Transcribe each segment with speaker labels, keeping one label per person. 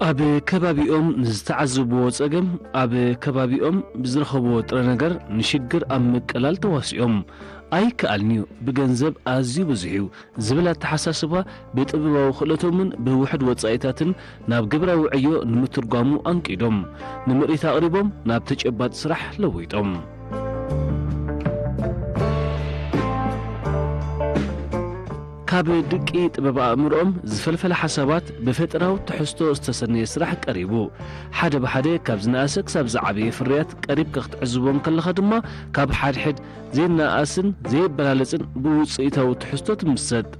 Speaker 1: أبي كبابيهم نستعذبوا وصقم أبي كبابيهم بزرخبوا ترنجر نشجر أمك ألال تواسيهم أي كألنيو بجنزب أزيو بزيو زبلة تحسسبها بيتقبوا خلتهم بوحد وصايتاتن ناب جبرا وعيو نمترقامو أنكيدهم نمريتا قريبهم ناب تجبات سرح لويتهم كاب دقي طبب أمرهم زفلفل حسابات بفترة تحستو استسني سرح قريبو حدا بحدا كاب زناسك ساب زعبي فريات قريب كخت عزبهم كل خدمة كاب حد زي ناسن زي بلالسن بوصيتو تحستو تمسد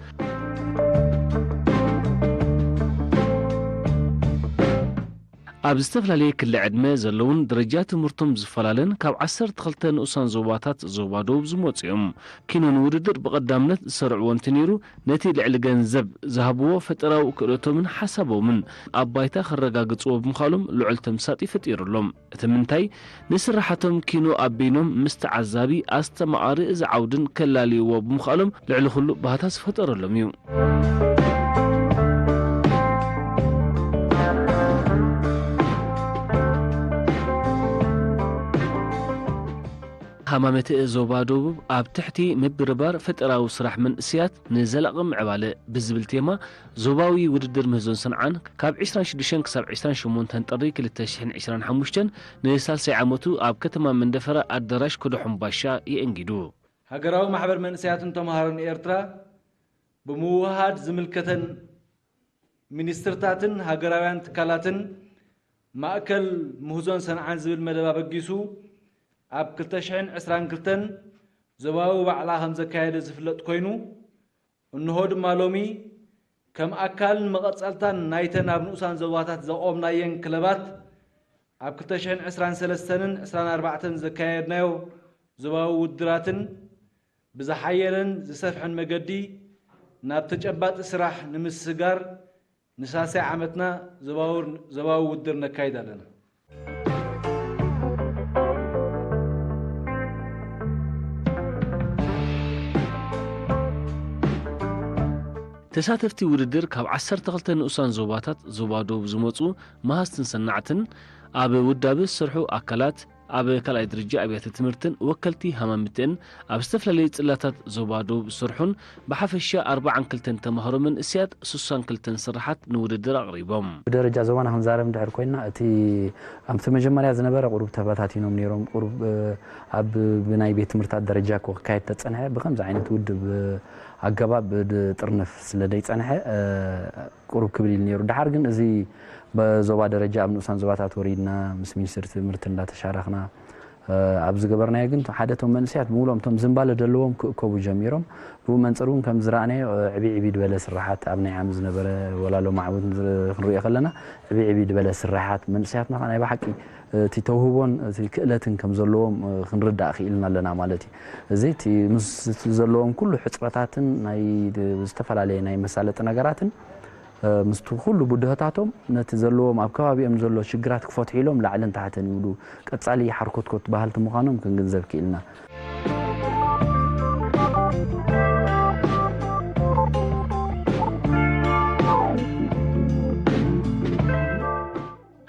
Speaker 1: أب استفلالي كل عدمة زلون درجات مرتم زفلالن كاب 12 نقصان زوباتات زوبادو بزموصيهم كينون وددر بقدامنت سرعون تنيرو نتي لعل ገንዘብ زهبو فتراو كلتو من حسبو من أبايتا خرجاجصو بمخالم لعل تمساطي فتيرلهم تمنتاي نسرحتهم كينو أبينهم مستعذابي استمعاري إذا عودن كلالي وبمخالم لعل خلو بهاتاس فترلهم يوم حمامة زوبادو أب تحتي مبربار فترة وسرح من سيات نزلقم عبالة بزبلتيما زوباوي وددر مهزون صنعان كاب 26 كساب 28 تنطري كل التشحن 25 نسال ساعمتو أب كتما من دفرة أدراش كدو حنباشا ينجدو
Speaker 2: هجراو محبر من سياتن تمهارن إيرترا بموهاد زملكتن منسترتاتن هجراوان تكالاتن مأكل مهزون صنعان زبل مدبا بقيسو أب كلتشحن 22 زواو بعلا خمسة كايد زفلت كوينو النهود مالومي كم أكل مقصلتان نايتن أبنوسان زواتات زقوم ناين كلبات أب كلتشحن 23 24 زكايد نايو زواو ودراتن بزحيرن زسفحن مقدي نابتجبات اسراح نمسسقار نساسي عمتنا زواو ودرنا كايد لنا تساتفتي وددر كاب 12 نقصان زوباتات زوبادو بزموصو ماستن سنعتن أب ودابس سرحو أكلات أب كلاي درجة أبيات تمرتن وكلتي همامتن أب استفلالي صلاتات زوبادو بسرحون بحفشة 4 كلتن تمهرو من اسياد 6 كلتن سرحات نوددر أقريبهم
Speaker 3: بدرجة زوانا هم زارم دحر كوينا أتي أم تمجمريا زنبر قرب تباتاتينوم نيروم قرب أب بناي بيت مرتاد درجة كو كايت تصنح بخمس عينت ود أجابب بترنف سلدي تصنح قرب كبير نيرو دحر جن زي بزوبا درجة أبن أسان زوباتات وريدنا مسمين سرت مرتن لا تشارخنا أبز جبرنا يجن حدثهم من ساعات مولهم تم زنبال دلوهم كوبو جميرهم بو منصرون كم زرعني عبي بلا سراحات أبني عامز نبرة ولا لو معود نروي خلنا عبي بلا سراحات من ساعاتنا أنا بحكي تتوهبون كلتن كم زلوهم خنرد أخيلنا لنا مالتي زيتي مس زلوهم كل حسراتن ناي استفعل عليه ناي مسألة نجاراتن مستخول بدهاتهم نتزلوهم أبكابي أمزلوا شجرات كفوت حيلهم لعلن تحتن يقولوا كتصالي حركات كت بهالت مخانم كن جنزب كيلنا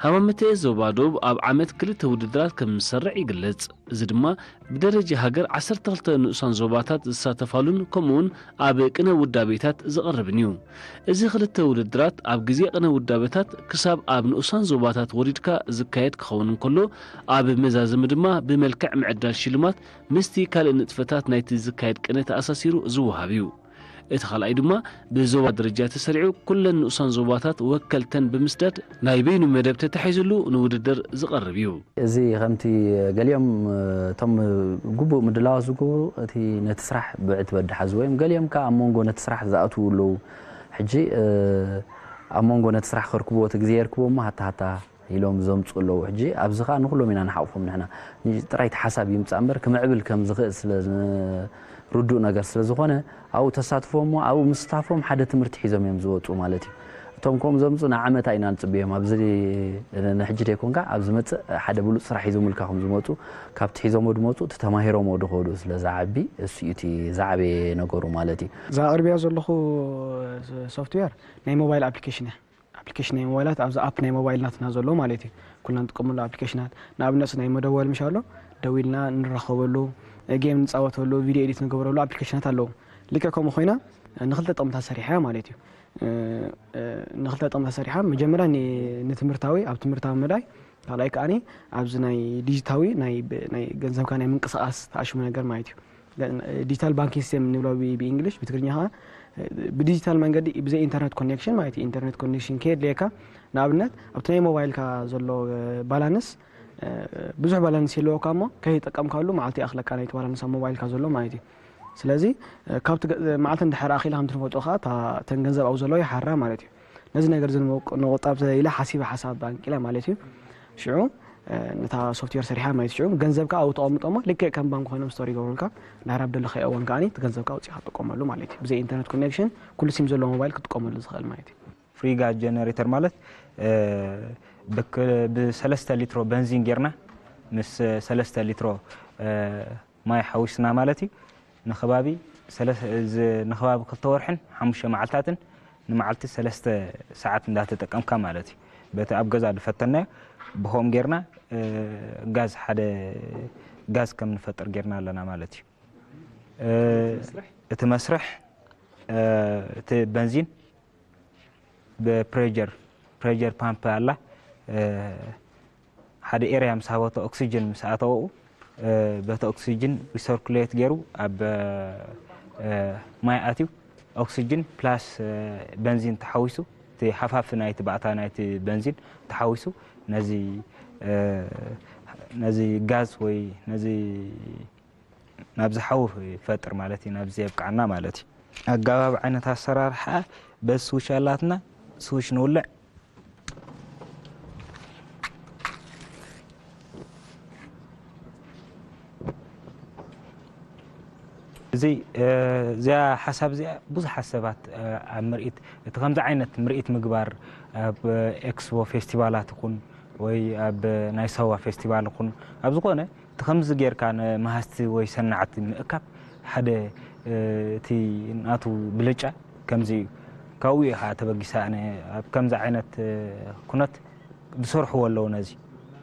Speaker 1: همامتي زوبادوب أب عمد كل توددرات كم مسرع يقلت زدما بدرجة هاجر 12 نقصان زوباتات ساتفالون كمون أب كنا ودابيتات زقربنيو إذا خلت توددرات أب جزيء كنا ودابيتات كسب أب نقصان زوباتات وردكا زكايت كخون كله أب مزازم دما بملكع معدل شلمات مستي كال نتفتات نايت زكايت كنا تأساسيرو زوهابيو اتخال ايدما بزوبا درجات سريعو كل نقصان زوباتات وكلتن بمسدد نايبينو مدب تتحيزلو نوددر زقربيو
Speaker 3: زي غمتي قال يوم تم قبو مدلاوز قبو تي نتسرح بعد بد حزويم قال يوم كا امونغو نتسرح زاتو لو حجي امونغو نتسرح خركبو تغزير كبو ما حتى يلوم زمصلو حجي ابزخا نخلو مينا نحوفهم نحنا طريت حساب يمصامر كمعبل كم زخص ردو نجار سلزخونه أو تساتفهم أو مستعفهم حدا تمرت حزام يمزوت ومالتي توم كوم زمزو نعمة أين نتبيهم أبزلي نحجر يكون كا أبزمت حدا بلو صراحة حزام الكهم زموتو كابت حزام ودموتو تتماهروا مودو خودوس لزعبي السيوتي زعبي نجارو مالتي
Speaker 4: زعربي أزول له سوفتوير ناي موبايل أبليكيشن ابلكيشن ናይ ሞባይላት ኣብዚ አፕ ናይ ሞባይልናትና ዘሎ ማለት እዩ ኩልና ንጥቀመሉ አፕሊኬሽናት ንኣብነት ናይ መደወል ምሻሎ ደዊልና ንረኸበሉ ጌም ንፃወተሉ ቪዲዮ ኤዲት ንገብረሉ አፕሊኬሽናት ኣለዉ ልክዕ ከምኡ ኮይና ንኽልተ ጥቕምታት ሰሪሓ ማለት እዩ ንኽልተ ጥቕምታት ሰሪሓ መጀመርያ ንትምህርታዊ ኣብ ትምህርታዊ መዳይ ካልኣይ ከዓኒ ኣብዚ ናይ ዲጂታዊ ናይ ገንዘብካ ናይ ምንቅስቓስ ተኣሽሙ ነገር ማለት እዩ ዲጂታል ባንኪንግ ሲስተም ንብሎ ብእንግሊሽ ብትግርኛ ከዓ ብዲጂታል መንገዲ ብዘይ ኢንተርኔት ኮኔክሽን ማለት እዩ ኢንተርኔት ኮኔክሽን ከየድልየካ ንኣብነት ኣብቲ ናይ ሞባይልካ ዘሎ ባላንስ ብዙሕ ባላንስ የለዎካ እሞ ከይጠቀምካሉ መዓልቲ ኣኽለካ ናይቲ ባላንስ ኣብ ሞባይልካ ዘሎ ማለት እዩ ስለዚ ካብቲ መዓልቲ እንድሕር ኣኺላ ከም ትፈልጦ ከዓ ተን ገንዘብ ኣብኡ ዘለዎ ይሓራ ማለት እዩ ነዚ ነገር ንቁጣብ ኢላ ሓሲበ ሓሳብ ባንኪ ኢላ ማለት እዩ ሽዑ ነታ ሶፍትዌር ሰሪሓ ማለት ሽዑ ገንዘብካ ኣብኡ ተቐምጦሞ ልክዕ ከም ባንክ ኮይኖም ስቶሪ ይገብሩልካ ናራብ ደለኸ እዋን ከዓኒ እቲ ገንዘብካ ውፅኢኻ ትጥቀመሉ ማለት እዩ ብዘይ ኢንተርኔት ኮኔክሽን ኩሉ ሲም ዘለዎ ሞባይል ክትጥቀመሉ ዝኽእል ማለት እዩ
Speaker 5: ፍሪ ጋዝ ጀነሬተር ማለት ብ3 ሊትሮ ቤንዚን ጌርና ምስ 3 ሊትሮ ማይ ሓዊስና ማለት እዩ ንኸባቢ 2 ወርሕን 5 መዓልታትን ንመዓልቲ 3 ሰዓት እንዳተጠቀምካ ማለት እዩ በቲ ኣብ ገዛ ድፈተና ብሆም ጌርና ጋዝ ሓደ ጋዝ ከም ንፈጥር ጌርና ኣለና ማለት እዩ እቲ መስርሕ እቲ ቤንዚን በፕሬጀር ፓምፕ ኣላ ሓደ ኤርያ ምስ ሃበቶ ኦክሲጅን ምስ ኣተወኡ በቲ ኦክሲጅን ሪሰርኩሌት ገይሩ ኣብ ማይ ኣትዩ ኦክሲጅን ፕላስ ቤንዚን ተሓዊሱ እቲ ሓፋፍ ናይቲ ባእታ ናይቲ ቤንዚን ተሓዊሱ ነዚ ጋዝ ወይ ነዚ ናብዚ ሓዊ ይፈጥር ማለት እዩ ናብዚ የብቃዕና ማለት እዩ ኣገባብ ዓይነት ኣሰራርሓ በስዊሽ ኣላትና ስዊሽ ንውልዕ እዚኣ ሓሳብ እዚኣ ብዙሓት ሰባት ኣብ ምርኢት እቲ ከምዚ ዓይነት ምርኢት ምግባር ኣብ ኤክስፖ ፌስቲቫላት ይኹን ወይ ኣብ ናይ ሰዋ ፌስቲቫል ይኹን ኣብ ዝኾነ እቲ ከምዚ ጌርካ ንመሃዝቲ ወይ ሰናዕቲ ምእካብ ሓደ እቲ ናቱ ብልጫ ከምዚ እዩ ካብኡ ኢኻ ተበጊሳ ኣብ ከምዚ ዓይነት ኩነት ዝሰርሕዎ ኣለዉ ነዚ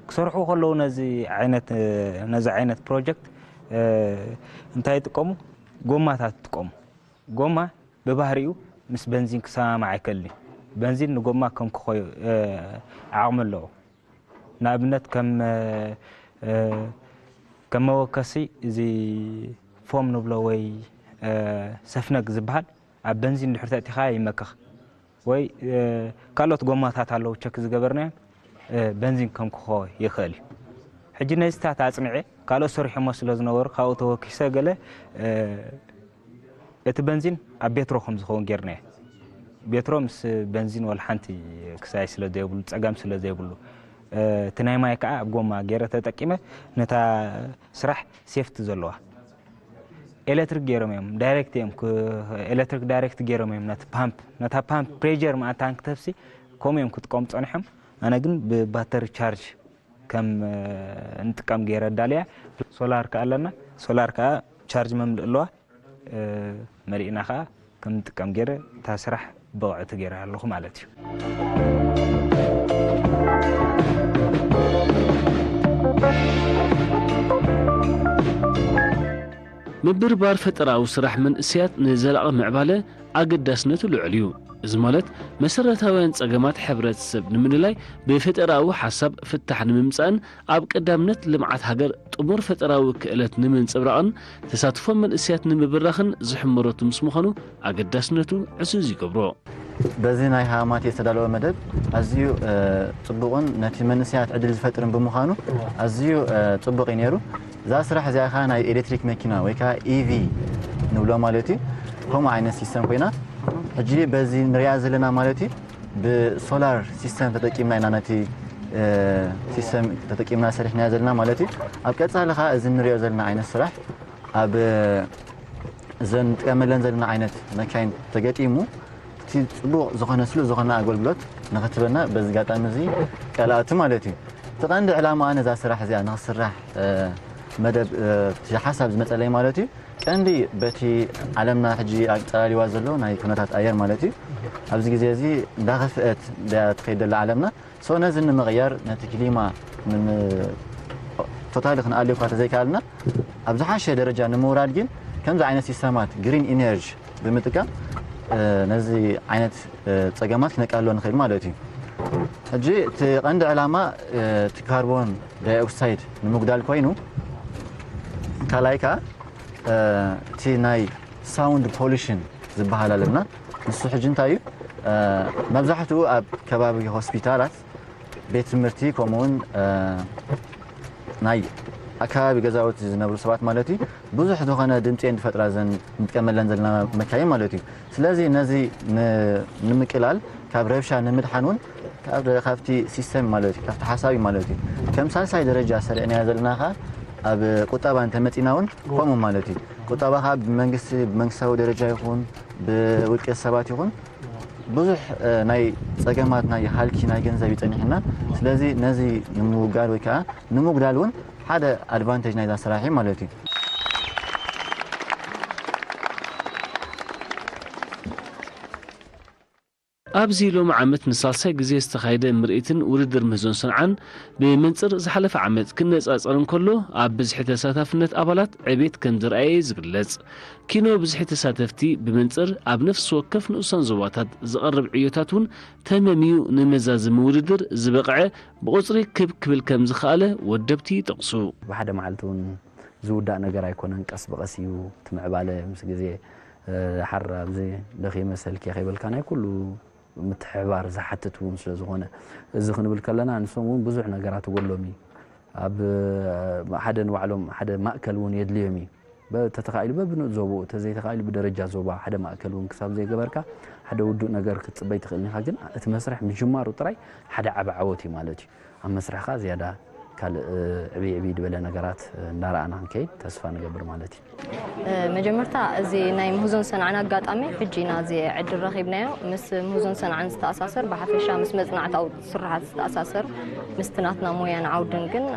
Speaker 5: ክሰርሑ ከለዉ ነዚ ዓይነት ፕሮጀክት እንታይ ይጥቀሙ ጎማታት ይጥቀሙ ጎማ ብባህሪኡ ምስ ቤንዚን ክሰማማዕ ኣይከልኒ ቤንዚን ንጎማ ከም ክኾይ ዓቕሚ ኣለዎ ንኣብነት ከም መወከሲ እዚ ፎም ንብሎ ወይ ሰፍነግ ዝበሃል ኣብ ቤንዚን ድሕሪ ተእቲኻ ይመክኽ ወይ ካልኦት ጎማታት ኣለዉ ቸክ ዝገበርናዮም ቤንዚን ከም ክኾይ ይኽእል ሕጂ ነዚታት ኣፅኒዐ ካልኦት ሰሪሖሞ ስለ ዝነበሩ ካብኡ ተወኪሰ ገለ እቲ ቤንዚን ኣብ ቤትሮ ከም ዝኸውን ጌርናየ ቤትሮ ምስ ቤንዚን ወላ ሓንቲ ክሳይ ስለ ዘይብሉ ፀጋም ስለ ዘይብሉ እቲ ናይ ማይ ከዓ ኣብ ጎማ ገይረ ተጠቂመ ነታ ስራሕ ሴፍቲ ዘለዋ ኤሌክትሪክ ገይሮም እዮም ዳይሬክት እዮም ኤሌክትሪክ ዳይሬክት ገይሮም እዮም ነታ ፓምፕ ፕሬጀር ማኣ ታንክ ተፍሲ ከምኡ እዮም ክጥቀሙ ፀኒሖም ኣነ ግን ብባተሪ ቻርጅ ከም እንጥቀም ገይረ ዳልያ ሶላር ከዓ ኣለና ሶላር ከዓ ቻርጅ መምልእ ኣለዋ መሪእና ከዓ ከም እንጥቀም ገይረ እታ ስራሕ ብቕዕቲ ገይረ ኣለኹ ማለት እዩ
Speaker 1: ምብርባር ፈጠራዊ ስራሕ መንእስያት ንዘላቒ ምዕባለ ኣገዳስነቱ ልዑል እዩ እዚ ማለት መሰረታውያን ፀገማት ሕብረተሰብ ንምንላይ ብፈጠራዊ ሓሳብ ፍታሕ ንምምፃእን ኣብ ቀዳምነት ልምዓት ሃገር ጥሙር ፈጠራዊ ክእለት ንምንፅብራቕን ተሳትፎም መንእስያት ንምብራኽን ዝሕመረቱ ምስ ምዃኑ ኣገዳስነቱ ዕዙዝ ይገብሮ
Speaker 6: በዚ ናይ ሃማት የተዳለወ መደብ ኣዝዩ ፅቡቕን ነቲ መንእስያት ዕድል ዝፈጥርን ብምዃኑ ኣዝዩ ፅቡቕ እዩ ነይሩ እዛ ስራሕ እዚኣ ከዓ ናይ ኤሌክትሪክ መኪና ወይ ከዓ ኢቪ ንብሎ ማለት እዩ ከምኡ ዓይነት ሲስተም ኮይና ሕጂ በዚ ንሪኣ ዘለና ማለት እዩ ብሶላር ሲስተም ተጠቂምና ኢና ነቲ ሲስተም ተጠቂምና ሰሪሕና ዘለና ማለት እዩ ኣብ ቀፃሊ ከዓ እዚ ንሪኦ ዘለና ዓይነት ስራሕ ኣብ እዘን ንጥቀመለን ዘለና ዓይነት መካይን ተገጢሙ እቲ ፅቡቕ ዝኾነ ስሉጥ ዝኾነ ኣገልግሎት ንኽትበና በዚ ጋጣሚ እዚ ቀላእቲ ማለት እዩ እቲ ቀንዲ ዕላማ ነዛ ስራሕ እዚኣ ንኽስራሕ መደብ ሓሳብ ዝመፀለይ ማለት እዩ ቀንዲ በቲ ዓለምና ሕጂ ኣጠላሊዋ ዘሎ ናይ ኩነታት ኣየር ማለት እዩ ኣብዚ ግዜ እዚ እንዳኸፍአት ትኸይድ ዘላ ዓለምና ሰው ነዚ ንምቕያር ነቲ ክሊማ ቶታሊ ክንኣልዮ እኳ ተዘይከኣልና ኣብ ዝሓሸ ደረጃ ንምውራድ ግን ከምዚ ዓይነት ሲስተማት ግሪን ኢነርጂ ብምጥቃም ነዚ ዓይነት ፀገማት ክነቃልሎ ንኽእል ማለት እዩ ሕጂ እቲ ቀንዲ ዕላማ እቲ ካርቦን ዳይኦክሳይድ ንምጉዳል ኮይኑ ካልኣይ ከዓ እቲ ናይ ሳውንድ ፖሉሽን ዝበሃል ኣለና ንሱ ሕጂ እንታይ እዩ መብዛሕትኡ ኣብ ከባቢ ሆስፒታላት ቤት ትምህርቲ ከምኡውን ናይ ኣከባቢ ገዛውቲ ዝነብሩ ሰባት ማለት እዩ ብዙሕ ዝኾነ ድምፂ እንድፈጥራ ዘን ንጥቀመለን ዘለና መካይን ማለት እዩ ስለዚ ነዚ ንምቅላል ካብ ረብሻ ንምድሓን እውን ካብቲ ሲስተም ማለት እዩ ካብቲ ሓሳቢ ማለት እዩ ከም ሳልሳይ ደረጃ ሰሪዕናዮ ዘለና ከዓ ኣብ ቁጠባ እንተመፂና እውን ከምኡ ማለት እዩ ቁጠባ ከዓ ብመንግስታዊ ደረጃ ይኹን ብውልቀ ሰባት ይኹን ብዙሕ ናይ ፀገማት ናይ ሃልኪ ናይ ገንዘብ ይፀኒሕና ስለዚ ነዚ ንምውጋድ ወይ ከዓ ንምጉዳል እውን ሓደ ኣድቫንቴጅ ናይዛ ስራሕ ማለት እዩ
Speaker 2: ኣብዚ ሎሚ ዓመት ንሳልሳይ ግዜ ዝተኻየደ ምርኢትን ውድድር ምህዞን ሰንዓን ብመንፅር ዝሓለፈ ዓመት ክነፃፀር እንከሎ ኣብ ብዝሒ ተሳታፍነት ኣባላት ዕቤት ከም ዝረኣየ ዝግለጽ ኪኖ ብዝሒ ተሳተፍቲ ብመንፅር ኣብ ነፍሲ ወከፍ ንኡሳን ዞባታት ዝቐርብ ዕዮታት እውን ተመሚዩ ንመዛዝሚ ውድድር ዝበቕዐ ብቁፅሪ ክብል ከም ዝኽኣለ ወደብቲ ይጠቕሱ
Speaker 3: ብሓደ መዓልቲ እውን ዝውዳእ ነገር ኣይኮነን ቀስ በቐስ እዩ ትምዕባለ ምስ ግዜ ሓር ኣብዚ ደኺመ ሰልኪ ከይበልካ ናይ ኩሉ ምትሕባር ዝሓትት እውን ስለ ዝኾነ እዚ ክንብል ከለና ንሶም እውን ብዙሕ ነገራት ጎሎም እዩ ኣብ ሓደ ንባዕሎም ሓደ ማእከል እውን የድልዮም እዩ ተተኻኢሉ በብንኡ ዞብኡ ተዘይተኻኢሉ ብደረጃ ዞባ ሓደ ማእከል እውን ክሳብ ዘይገበርካ ሓደ ውዱእ ነገር ክትፅበይ ትኽእልኒ ኢኻ ግን እቲ መስርሕ ምጅማሩ ጥራይ ሓደ ዓብ ዓወት እዩ ማለት እዩ ኣብ መስርሕካ ዝያዳ ካልእ ዕብይ ዝበለ ነገራት እንዳረኣና ክንከይድ ተስፋ ንገብር ማለት እዩ
Speaker 7: መጀመርታ እዚ ናይ ምህዞን ሰንዓን ኣጋጣሚ ሕጂና እዚ ዕድል ረኺብናዮ ምስ ምህዞን ሰንዓን ዝተኣሳሰር ብሓፈሻ ምስ መፅናዕታዊ ስራሓት ዝተኣሳሰር ምስትናትና ሞያን ዓውድን ግን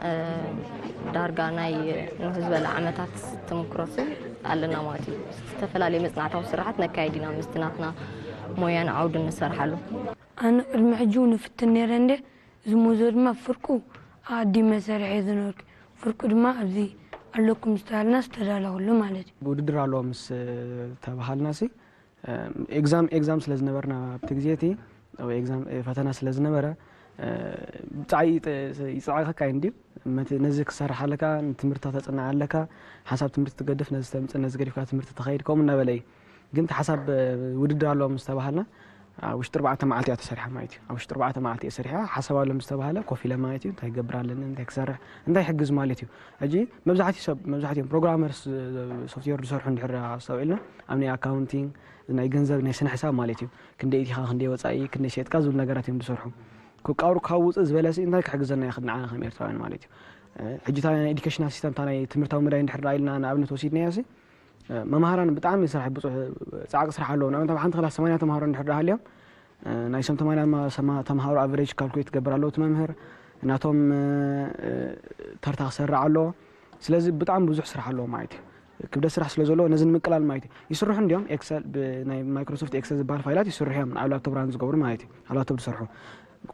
Speaker 7: ዳርጋ ናይ ንህዝበለ ዓመታት ተመክሮስ ኣለና ማለት እዩ ዝተፈላለዩ መፅናዕታዊ ስራሓት ነካይድ ኢና ምስትናትና ሞያን ዓውድን ንሰርሓሉ
Speaker 8: ኣነ ቅድሚ ሕጂ ንፍትን ነይረ እንደ እዚ ሙዞ ድማ ፍርቁ ኣዲ መሰርሒ ዝነበርክ ፍርቁ ድማ ኣብዚ ኣለኩም ዝተባሃልና ዝተዳለወሉ ማለት እዩ
Speaker 4: ውድድር ኣሎ ምስ ተባሃልና ሲ ኤግዛም ስለ ዝነበርና ኣብቲ ግዜ እቲ ኤግዛም ፈተና ስለ ዝነበረ ብጣዕሚ ይፅዓኸካ እንዲብ ነዚ ክሰርሕ ኣለካ ትምህርትታ ተፅናዕ ኣለካ ሓሳብ ትምህርቲ ትገድፍ ነዚ ተምፅእ ነዚ ገዲፍካ ትምህርቲ ተኸይድ ከምኡ እናበለ እዩ ግን ሓሳብ ውድድር ኣሎ ምስ ተባሃልና ውሽጢ 4 መዓልቲ እያ ተሰሪሓ ማለት እዩ ኣብ ውሽጢ 4 መዓልቲ እያ ሰሪሓ ሓሳብ ኣሎ ምስ ተባሃለ ኮፍ ኢለ ማለት እዩ እንታይ ይገብር ኣለኒ እንታይ ክሰርሕ እንታይ ይሕግዝ ማለት እዩ ሕጂ መብዛሕትኦም ፕሮግራመርስ ሶፍትዌር ዝሰርሑ እንድሕር ኣስተውዒልና ኣብ ናይ ኣካውንቲንግ ናይ ገንዘብ ናይ ስነ ሕሳብ ማለት እዩ ክንደይ እቲኻ ክንደይ ወፃኢ ክንደይ ሸጥካ ዝብል ነገራት እዮም ዝሰርሑ ክቃብሩ ካብ ውፅእ ዝበለሲ እንታይ ክሕግዘና ይኽእል ንዓና ከም ኤርትራውያን ማለት እዩ ሕጂ እታ ናይ ኤዱኬሽናል ሲስተም እታ ናይ ትምህርታዊ መዳይ እንድሕር ኢልና ንኣብነት ወሲድናያ ሲ መምሃራን ብጣዕሚ ስራሕ ብፁዕ ፃዕቂ ስራሕ ኣለዎ ንኣብነት ኣብ ሓንቲ ክላስ 80 ተምሃሮ እንድሕር ሃልዮም ናይ ሰም 80 ተምሃሮ ኣቨሬጅ ካልኩሌት ትገብር ኣለዎ እቲ መምህር እናቶም ተርታ ክሰርዕ ኣለዎ ስለዚ ብጣዕሚ ብዙሕ ስራሕ ኣለዎ ማለት እዩ ክብደት ስራሕ ስለ ዘለዎ ነዚ ንምቅላል ማለት እዩ ይስርሑ እንዲኦም ኤክሰል ብናይ ማይክሮሶፍት ኤክሰል ዝበሃል ፋይላት ይስርሑ እዮም ኣብ ላፕቶፕ ራን ዝገብሩ ማለት እዩ ኣብ ላፕቶፕ ዝሰርሑ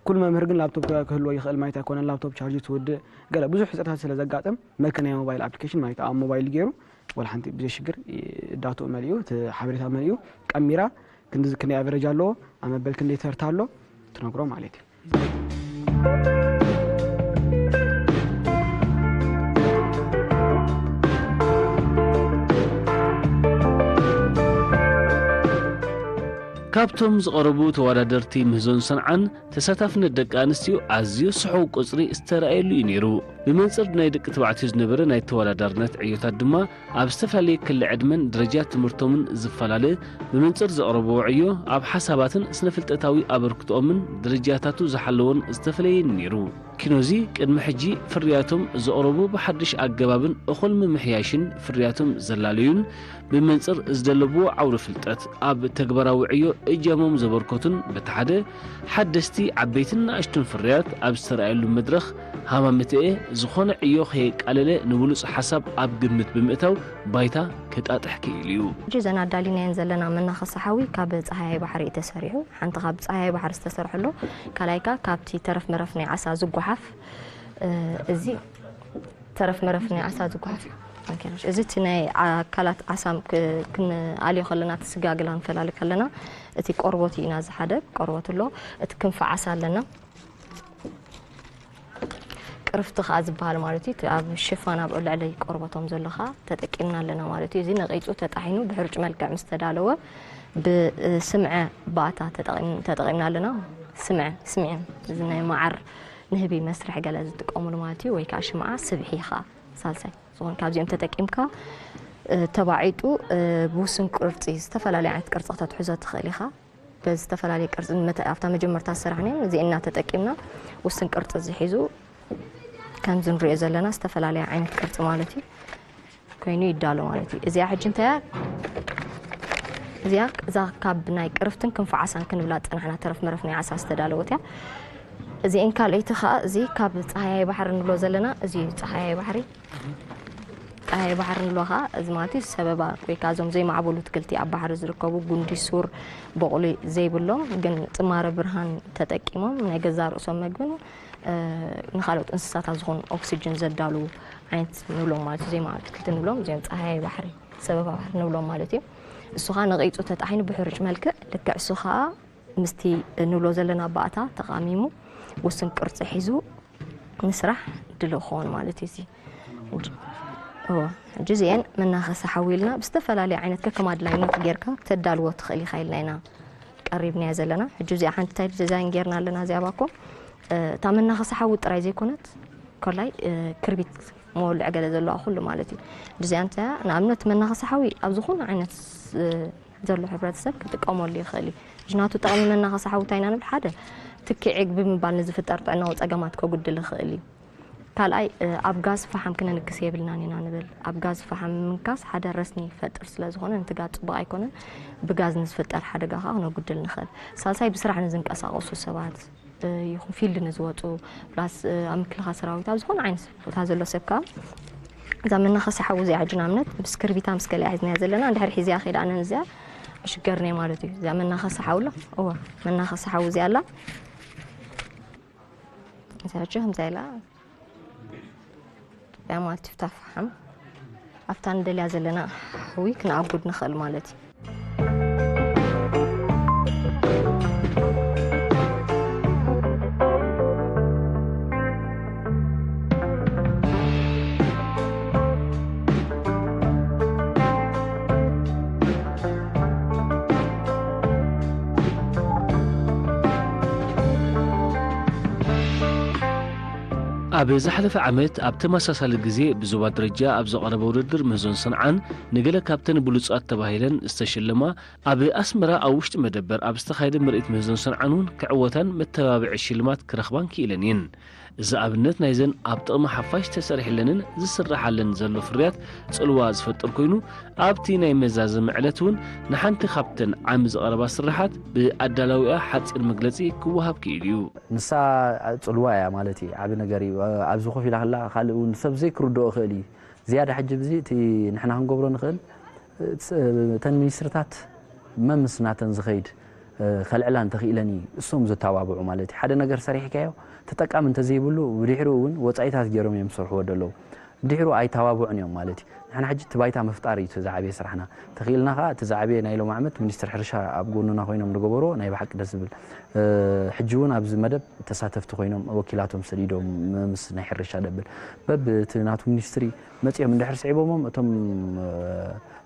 Speaker 4: ኩል መምህር ግን ላፕቶፕ ክህልዎ ይኽእል ማለት ኣይኮነን ላፕቶፕ ቻርጅ ትውድእ ገለ ብዙሕ ሕፅረታት ስለ ዘጋጥም መልክዕ ናይ ሞባይል ኣፕሊኬሽን ማለት ኣብ ሞባይል ገይሩ ወላ ሓንቲ ብዘይሽግር ዳትኡ መሊኡ እቲ ሓበሬታ መሊኡ ቀሚራ ክንደይ ኣቨሬጅ ኣለዎ ኣብ መበል ክንደይ ተርታ ኣሎ ትነግሮ ማለት እዩ
Speaker 2: ካብቶም ዝቐረቡ ተወዳደርቲ ምህዞን ሰንዓን ተሳታፍነት ደቂ ኣንስትዮ ኣዝዩ ስሑቕ ቁፅሪ ዝተረኣየሉ እዩ ነይሩ ብመንፅር ናይ ደቂ ተባዕትዮ ዝነበረ ናይ ተወዳዳርነት ዕዮታት ድማ ኣብ ዝተፈላለየ ክሊ ዕድመን ደረጃ ትምህርቶምን ዝፈላለ ብመንፅር ዘቕረብዎ ዕዮ ኣብ ሓሳባትን ስነፍልጠታዊ ኣበርክቶኦምን ደረጃታቱ ዝሓለዎን ዝተፈለየን ነይሩ ኪኖዚ ቅድሚ ሕጂ ፍርያቶም ዘቕረቡ ብሓድሽ ኣገባብን እኹል ምምሕያሽን ፍርያቶም ዘላለዩን ብመንፅር ዝደለብዎ ዓውደ ፍልጠት ኣብ ተግባራዊ ዕዮ እጃሞም ዘበርኮቱን በቲ ሓደ ሓደስቲ ዓበይትን ንኣሽቱን ፍርያት ኣብ ዝተረኣየሉ መድረኽ ሃማምትአ
Speaker 1: ዝኾነ ዕዮ ከይቃለለ ንብሉፅ ሓሳብ ኣብ ግምት ብምእታው ባይታ ከጣጥሕ ክኢል እዩ
Speaker 7: ሕጂ ዘና ዳሊናየን ዘለና መናኸሲ ሓዊ ካብ ፀሃያይ ባሕሪ ተሰሪሑ ሓንቲ ካብ ፀሃያይ ባሕሪ ዝተሰርሐሎ ካልኣይካ ካብቲ ተረፍ መረፍ ናይ ዓሳ ዝጓሓፍ እዚ ተረፍ መረፍ ናይ ዓሳ ዝጓሓፍ እዚ እቲ ናይ ኣካላት ዓሳ ክንኣልዮ ከለና እቲ ስጋግላ ንፈላልግ ከለና እቲ ቆርቦት ኢና ዝሓደግ ቆርቦት ኣሎ እቲ ክንፊ ዓሳ ኣለና ቅርፍቲ ኸ ዝበሃል ማለት እዩ ኣብ ሽፋን ኣብ ልዕሊ ቆርቦቶም ዘለኻ ተጠቂምና ኣለና ማለት እዩ እዚ ነቒፁ ተጣሒኑ ብሕርጭ መልክዕ ምስ ተዳለወ ብስምዐ ባእታ ተጠቂምና ኣለና ስምዐ እዚ ናይ ማዓር ንህቢ መስርሕ ገለ ዝጥቀሙሉ ማለት እዩ ወይ ከዓ ሽምዓ ስብሒኻ ሳልሳይ ዝኾን ካብዚኦም ተጠቂምካ ተባዒጡ ብውስን ቅርፂ ዝተፈላለዩ ዓይነት ቅርፂ ክትሕዞ ትኽእል ኢኻ ብዝተፈላለየ ቅርፂ ኣብታ መጀመርታ ስራሕና እዚአና ተጠቂምና ውስን ቅርፂ ዝሒዙ ከምዚ ንሪኦ ዘለና ዝተፈላለዩ ዓይነት ቅርፂ ማለት እዩ ኮይኑ ይዳሎ ማለት እዩ እዚኣ ሕጂ እንታያ እዛ ካብ ናይ ቅርፍትን ክንፊ ዓሳን ክንብላ ፀናሕና ተረፍ መረፍ ናይ ዓሳ ዝተዳለወት እያ እዚአን ካልአይቲ ከዓ እዚ ካብ ፀሃያይ ባሕሪ ንብሎ ዘለና እዚ ፀሃያይ ባሕሪ ንብሎ ከዓ እዚ ማለት እዩ ሰበባ ወይ ከዓ እዞም ዘይማዕበሉ ትክልቲ ኣብ ባሕሪ ዝርከቡ ጉንዲ ሱር በቑሊ ዘይብሎም ግን ጥማረ ብርሃን ተጠቂሞም ናይ ገዛ ርእሶም መግብን ንኻልኦት እንስሳታት ዝኾኑ ኦክሲጅን ዘዳሉ ዓይነት ንብሎም ማለት እዩ ዘይማዕበሉ ትክልቲ ንብሎም እዚኦም ፀሃያይ ባሕሪ ሰበባ ባሕሪ ንብሎም ማለት እዩ እሱ ከዓ ነቒፁ ተጣሒኑ ብሕርጭ መልክዕ ልክዕ እሱ ከዓ ምስቲ ንብሎ ዘለና ባእታ ተቃሚሙ ውስን ቅርፂ ሒዙ ንስራሕ ድልው ክኸውን ማለት እዩ እዚ ሕጂ እዚአን መናኸሲ ሓዊ ኢልና ብዝተፈላለየ ዓይነት ከከም ኣድላይነት ጌርካ ተዳልዎ ትኽእል ኢኻ ኢልና ኢና ቀሪብናያ ዘለና ሕጂ እዚኣ ሓንቲ ታይ ዲዛይን ጌርና ኣለና እዚኣ ባኮ እታ መናኸሲ ሓዊ ጥራይ ዘይኮነት ኮላይ ክርቢት መወልዕ ገለ ዘለዋ ኩሉ ማለት እዩ እዚኣ እንታያ ንኣብነት መናኸሲ ሓዊ ኣብ ዝኾነ ዓይነት ዘሎ ሕብረተሰብ ክጥቀመሉ ይኽእል እዩ ጅናቱ ጠቕሚ መናኸሲ ሓዊ እንታይ ኢና ንብል ሓደ ትክዒግ ብምባል ንዝፍጠር ጥዕናዊ ፀገማት ከጉድል ይኽእል እዩ ካልኣይ ኣብ ጋዝ ፈሓም ክነንክስ የብልናን ኢና ንብል ኣብ ጋዝ ፈሓም ምንካስ ሓደ ረስኒ ይፈጥር ስለ ዝኾነንቲ ጋዝ ፅቡቅ ኣይኮነን ብጋዝ ንዝፍጠር ሓደጋ ከዓ ክነጉድል ንኽእል ሳልሳይ ብስራሕ ንዝንቀሳቐሱ ሰባት ይኹን ፊልድ ንዝወፁ ፕላስ ኣብ ምክልኻል ሰራዊት ኣብ ዝኾነ ዓይነት ቦታ ዘሎ ሰብ ከዓ እዛ መናኸሲ ሓዊ እዚኣ ሕጂ ንኣብነት ምስ ክርቢታ ምስ ገሊኣ ሒዝናያ ዘለና እንድሕር ሒዝያ ኸይዳ ኣነ እዚኣ ሽገርናየ ማለት እዩ እዚኣ መናኸሲ ሓዊ ኣሎ መናኸሲ ሓዊ እዚኣ ኣላ እዚኣ ከምዛ ኢላ ያ ማለት ትፍታፍሓም ኣብታ ንደልያ ዘለና ሓዊ ክንኣጉድ ንኽእል ማለት እዩ
Speaker 1: ኣብ ዝሓለፈ ዓመት ኣብ ተመሳሳሊ ግዜ ብዞባ ደረጃ ኣብ ዘቐረበ ውድድር ምህዞን ሰንዓን ንገለ ካብተን ብሉፃት ተባሂለን ዝተሸለማ ኣብ ኣስመራ ኣብ ውሽጢ መደበር ኣብ ዝተኻየደ ምርኢት ምህዞን ሰንዓን እውን ክዕወታን መተባብዒ ሽልማት ክረኽባን ክኢለን እየን እዚ ኣብነት ናይዘን ኣብ ጥቕሚ ሓፋሽ ተሰሪሕለንን ዝስራሓለን ዘሎ ፍርያት ፅልዋ ዝፈጥር ኮይኑ ኣብቲ ናይ መዛዘሚ ዕለት እውን ንሓንቲ ካብተን ዓሚ ዝቐረባ ስራሓት ብኣዳላዊኣ ሓፂር መግለፂ ክወሃብ ክኢል እዩ
Speaker 3: ንሳ ፅልዋ እያ ማለት እዩ ዓብ ነገር እዩ ኣብዚ ኮፍ ኢላ ከላ ካልእ እውን ሰብ ዘይክርድኦ ይኽእል እዩ ዝያዳ ሕጂ ብዚ እቲ ንሕና ክንገብሮ ንኽእል ተን ሚኒስትርታት መምስ ናተን ዝኸይድ ከልዕላ እንተኽኢለኒ እሶም ዘተባብዑ ማለት እዩ ሓደ ነገር ሰሪሕካዮ ተጠቃሚ እንተዘይብሉ ብድሕሩ እውን ወፃኢታት ገይሮም እዮም ዝሰርሕዎ ደለዉ ድሕሩ ኣይተባብዑን እዮም ማለት እዩ ንሕና ሕጂ እቲ ባይታ ምፍጣር እዩ ተዛዕበየ ስራሕና ተኽኢልና ከዓ እቲ ዛዕበየ ናይ ሎም ዓመት ሚኒስትር ሕርሻ ኣብ ጎኑና ኮይኖም ዝገበሮ ናይ ብሓቂ ደስ ዝብል ሕጂ እውን ኣብዚ መደብ ተሳተፍቲ ኮይኖም ወኪላቶም ሰዲዶም ምስ ናይ ሕርሻ ደብል በብቲ ናቱ ሚኒስትሪ መፂኦም እንድሕር ስዒቦሞም እቶም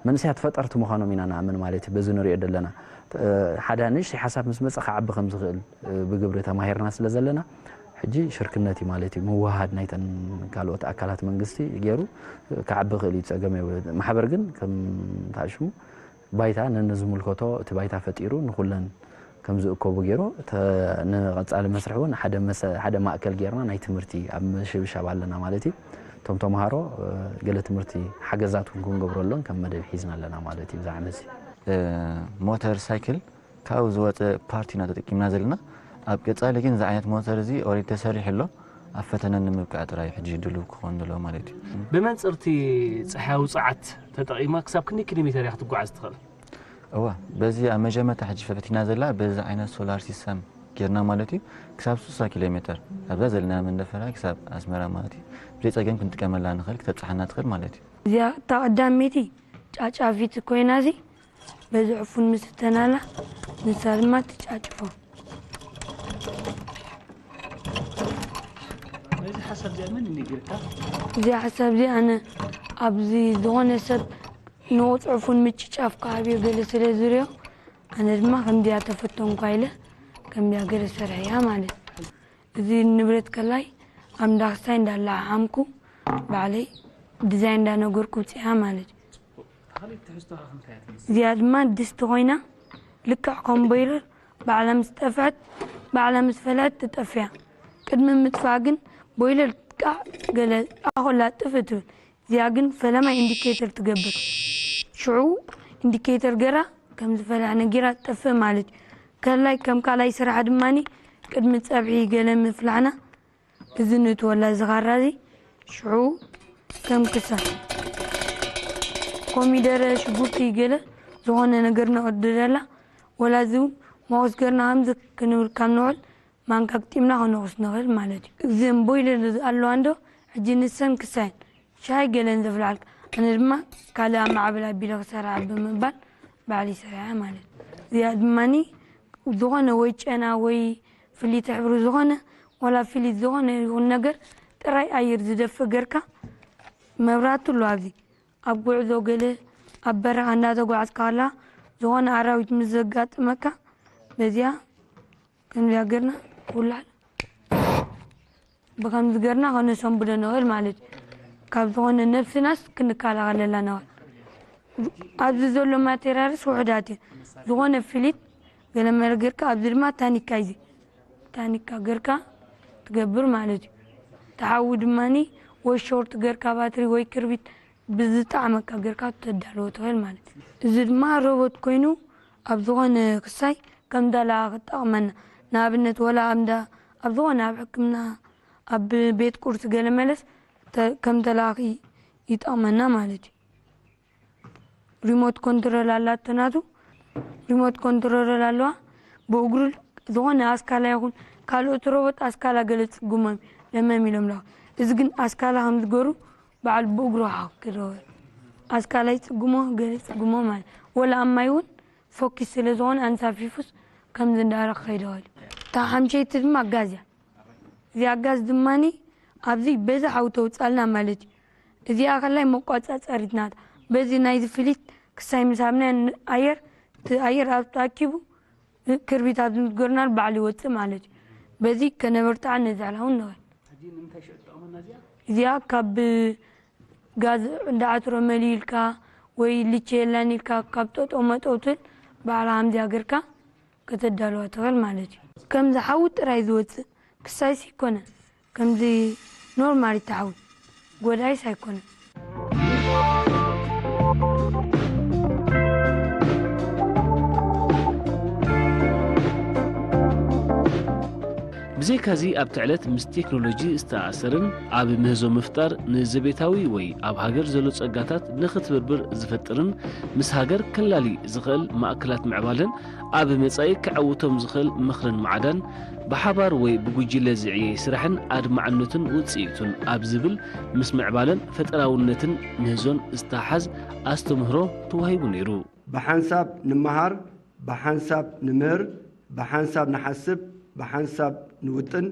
Speaker 3: መንስያት ፈጠርቲ ምዃኖም ኢና ንኣምን ማለት እዩ በዚ ንሪኦ ዘለና ሓደ ንእሽተይ ሓሳብ ምስ መፀ ክዓቢ ከም ዝኽእል ብግብሪ ተማሂርና ስለ ዘለና ሕጂ ሽርክነት ማለት እዩ ምውሃድ ናይተን ካልኦት ኣካላት መንግስቲ ገይሩ ክዓቢ ክእል እዩ ፀገም ማሕበር ግን ከም ታሽሙ ባይታ ነንዝምልከቶ እቲ ባይታ ፈጢሩ ንኩለን ከም ዝእከቡ ገይሩ ንቐፃሊ መስርሕ እውን ሓደ ማእከል ገይርና ናይ ትምህርቲ ኣብ ምሽብሻብ ኣለና ማለት እዩ እቶም ተምሃሮ ገለ ትምህርቲ ሓገዛት ክንገብረሎም ከም መደብ ሒዝና ኣለና ማለት እዩ ብዛዕባ እዚ
Speaker 6: ሞተር ሳይክል ካብ ዝወፀ ፓርቲና ተጠቂምና ዘለና ኣብ ቀፃሊ ግን እዚ ዓይነት ሞተር እዚ ኦሬዲ ተሰሪሕ ኣሎ أفتنا نمبقى أتراي حجي دلو كون دلو مالتي
Speaker 2: بمن صرتي صحاو صعت تطقيما كساب كني كيلومتر ياخذ تقعد تخل
Speaker 6: أوه بزي أمجمة تحجي فتنا زلا بز عين سولار سيستم كيرنا مالتي كساب 6 كيلومتر أبدا زلنا من دفرا كساب أسمرا مالتي بريت أجن كنت كمل لنا خلك تتصحنا تخل مالتي
Speaker 8: زي تقدميتي تعافيت كوينازي بزعفون مستنالا نسالمات تعافو
Speaker 2: حسب زي من نيجرتا
Speaker 8: زي حسب زي أنا أبزي زون سب نوت عفون متشاف كابي قال سلازريو أنا ما كم دي أتفتون قايلة كم دي أقول سرعيها مالي زي النبرة كلاي أم داخسين دالا عامكو بعلي ديزاين دانا قركو تيها مالي زياد ما دستوينا لك كومبيلر بعلى مستفاد بعلى مسفلات تتفيع قد من متفاقن بويلر قال أخو لا تفتر زياقن فلما إنديكيتر تقبر شعو إنديكيتر قرا كم زفلا أنا قرا تفه مالج كلاي كم كلاي سرعة دماني قد متسابعي قال مفلعنا بزنت ولا زغار رازي شعو كم كسا قومي دار شبوكي قال زغانا نقرنا قدرلا ولا زو موز قرنا همزك كنور كام نوعل ما نكتمنا هنوس نغل مالج زين بويلر قالوا عنده حجين السن كسان شاي قلن زفلالك أنا لما كلا مع بلا بلا سرعة بمبال بعلي سرعة مالي زياد ماني زغنة ويش أنا وي في اللي تعبروا زغنة ولا في اللي زغنة والنجر ترى أير زدف جركا مرات اللوازي أبوع زوجله أبرع أنا زوج عسكرلا زغنة عراوي مزجات مكة بزيا كم لقرنا ولا بكم زجرنا خلنا سنبلنا غير مالي كاب زغن نفس ناس كنا كالا غللا نوال أبزول ما ترارس وحداتي زغن فيليت قال ما رجرك أبزر ما تاني كايزي تاني كاجركا تقبر مالتي تعود ماني وشورت جركا باتري ويكربيت بزتا عمك كاجركا تدلو تغير مالتي زد ما روبوت كوينو أبزغن قصاي كم دلا تأمن نابنت ولا أمدا أبزغن أبحكمنا أب بيت كورس قال ملس كم تلاقي يتأمنا مالتي ريموت كنترول على تنادو ريموت كنترول على بوغرل زغن أسكالا يكون كالو تروبت أسكالا قلت قمم لما ميلم له إذن أسكالا هم تقولوا بعد بوغرو حق كده أسكالا يتقمو قلت قمم مال ولا أما يون فوكس لزغن أنسى فيفوس كم زندارة خيرال تاهم شيء تدمع غازيا زي غاز دماني أبزي بزا حوتو تسألنا مالتي إذا أخلي مقاطعة أريدنات بزي نايز فيليت كساي مسامنا أير أبتاكيبو كربيت أبزن تقرنا بعلي واتس مالتي بزي كنبرتع نزعلهون نوال إذا كاب غاز دعاترو مليلكا وي ليتشيلانيلكا كابتوت أوماتوتل بعلا همزي أقركا كتدالو أتغل مالتي كم زحاوت رايز واتس كساي سيكونا كم زي نورمالي تعود قولاي سايكونا
Speaker 2: بزي كازي أب تعلت مس تكنولوجي استأثرن أب مهزو مفتر نزبيتاوي وي أب هاجر زلو صقاتات نخت بربر زفترن مس هاجر كلالي زخل مأكلات معبالن أب مصاي كعوتهم زخل مخرن معدن بحبار وي بوجيله زعي سرحن أدمعنتن وصيتن أب زبل مس معبالن فتراونتن مهزون استحز استمهرو توهيبو نيرو
Speaker 9: بحنساب نمهار بحنساب نمر بحنساب نحسب بحنساب نوطن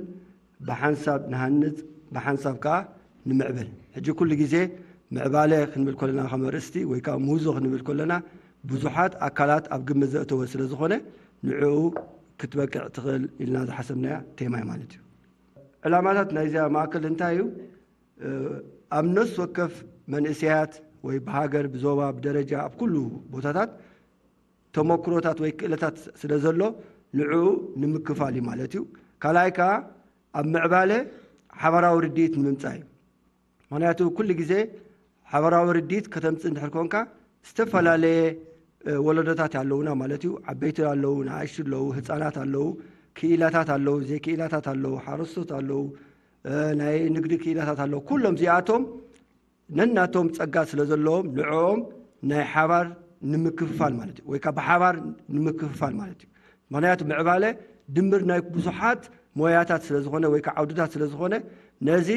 Speaker 9: بحنساب نهنت بحنساب كا نمعبل حجي كل جزء معباله خنبل كلنا خمرستي ويكا موزو خنبل كلنا بزحات أكلات أبقى مزقته وسلا زخنة نعو كتبقى تغل إلنا حسبنا تيماي مالتي علامات نايزا ماكل انتايو أمنس وكف من إسيات ويبهاجر بزوبا بدرجة بكل بوتاتات تمكروتات ويكلتات سلازلو نعو نمكفالي مالتيو كلايكا أب معبالة حبرا ورديت نممتاي معناته كل جزء حبرا ورديت كتمت نحركونكا استفلا لي ولدتات علونا مالتيو عبيت علونا عايش لو هتصانات علو كيلاتات علو زي كيلاتات علو حرصت علو ናይ ንግዲ ክኢላታት ኣለዉ ኩሎም እዚኣቶም ነናቶም ፀጋ ስለ ዘለዎም ንዕኦም ናይ ሓባር ንምክፍፋል ማለት እዩ ወይ ከዓ ብሓባር ንምክፍፋል ማለት እዩ ምክንያቱ ምዕባለ ድምር ናይ ብዙሓት ሞያታት ስለ ዝኾነ ወይ ከዓ ዓውድታት ስለ ዝኾነ ነዚ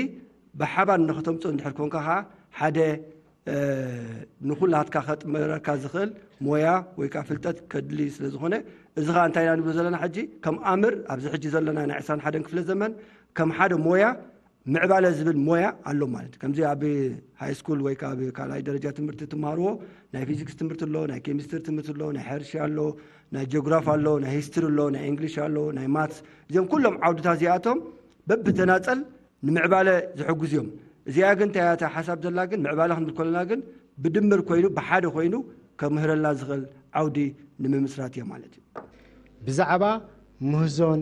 Speaker 9: ብሓባር ንኽተምፆ እንድሕር ኮንካ ከዓ ሓደ ንኩላትካ ከጥመረካ ዝኽእል ሞያ ወይ ከዓ ፍልጠት ከድሊ ስለ ዝኾነ እዚ ከዓ እንታይ ኢና ንብሎ ዘለና ሕጂ ከም ኣምር ኣብዚ ሕጂ ዘለና ናይ 21 ክፍለ ዘመን ከም ሓደ ሞያ ምዕባለ ዝብል ሞያ ኣሎ ማለት እዩ ከምዚ ኣብ ሃይ ስኩል ወይ ከዓ ኣብ ካልኣይ ደረጃ ትምህርቲ ትመሃርዎ ናይ ፊዚክስ ትምህርቲ ኣሎ ናይ ኬሚስትሪ ትምህርቲ ኣሎ ናይ ሕርሻ ኣሎ ናይ ጂኦግራፊ ኣሎ ናይ ሂስትሪ ኣሎ ናይ እንግሊሽ ኣሎ ናይ ማትስ እዚኦም ኩሎም ዓውድታት እዚኣቶም በብተናፀል ንምዕባለ ዝሕግዙ እዮም እዚኣ ግን ታያታ ሓሳብ ዘላ ግን ምዕባለ ክንብል ከለና ግን ብድምር ኮይኑ ብሓደ ኮይኑ ከምህረላ ዝኽእል ዓውዲ ንምምስራት እያ ማለት እዩ
Speaker 10: ብዛዕባ ምህዞን